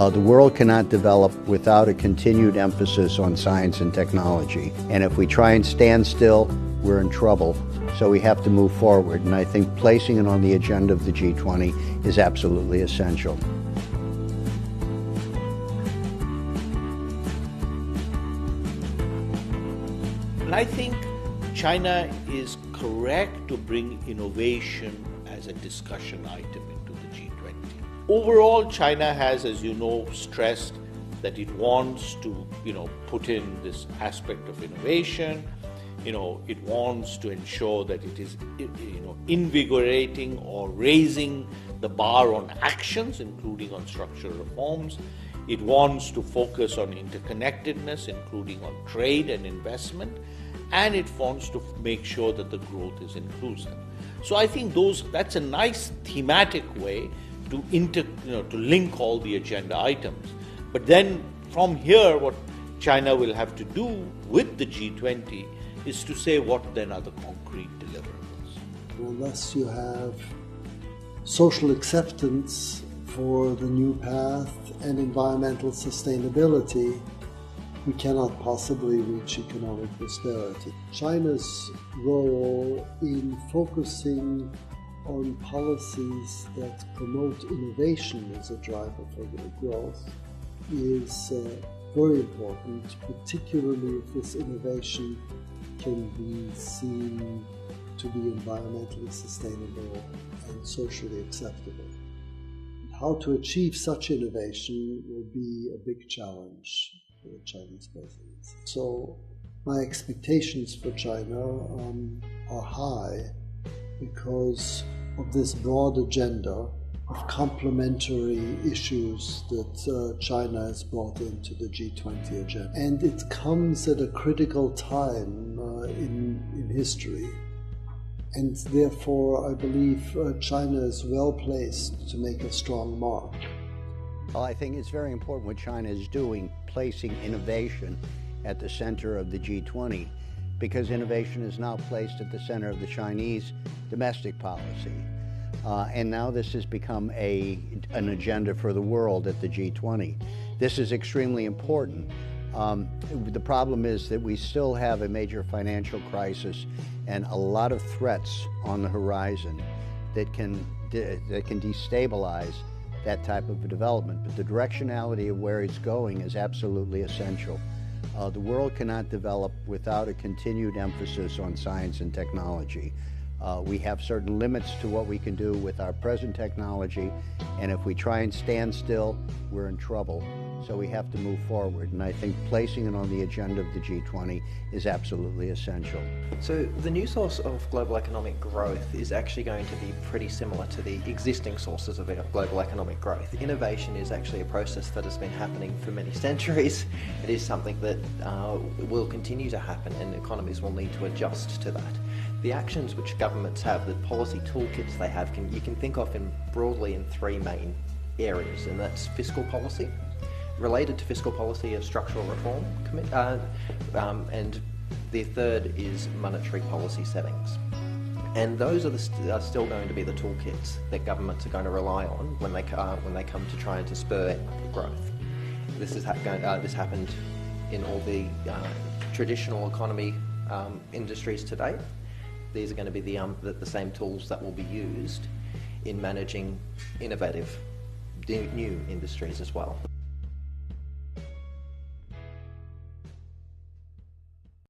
The world cannot develop without a continued emphasis on science and technology. And if we try and stand still, we're in trouble. So we have to move forward. And I think placing it on the agenda of the G20 is absolutely essential. And I think China is correct to bring innovation as a discussion item into the G20. Overall, China has, as you know, stressed that it wants to, put in this aspect of innovation. It wants to ensure that it is, invigorating or raising the bar on actions, including on structural reforms. It wants to focus on interconnectedness, including on trade and investment, and it wants to make sure that the growth is inclusive. So I think that's a nice thematic way to link all the agenda items. But then from here, what China will have to do with the G20 is to say what then are the concrete deliverables. Unless you have social acceptance for the new path and environmental sustainability, we cannot possibly reach economic prosperity. China's role in focusing on policies that promote innovation as a driver for growth is very important, particularly if this innovation can be seen to be environmentally sustainable and socially acceptable. How to achieve such innovation will be a big challenge for the Chinese presidency. So my expectations for China are high because of this broad agenda of complementary issues that China has brought into the G20 agenda. And it comes at a critical time in history. And therefore, I believe China is well placed to make a strong mark. Well, I think it's very important what China is doing, placing innovation at the center of the G20, because innovation is now placed at the center of the Chinese domestic policy. And now this has become an agenda for the world at the G20. This is extremely important. The problem is that we still have a major financial crisis and a lot of threats on the horizon that can destabilize that type of a development. But the directionality of where it's going is absolutely essential. The world cannot develop without a continued emphasis on science and technology. We have certain limits to what we can do with our present technology, and if we try and stand still, we're in trouble. So we have to move forward, and I think placing it on the agenda of the G20 is absolutely essential. So the new source of global economic growth is actually going to be pretty similar to the existing sources of global economic growth. Innovation is actually a process that has been happening for many centuries. It is something that will continue to happen, and economies will need to adjust to that. The actions which governments have, the policy toolkits they have, you can think of broadly in three main areas, and that's fiscal policy. Related to fiscal policy is structural reform, and the third is monetary policy settings. And those are still going to be the toolkits that governments are going to rely on when they come to try and to spur growth. This happened in all the traditional economy industries today. These are going to be the same tools that will be used in managing innovative new industries as well.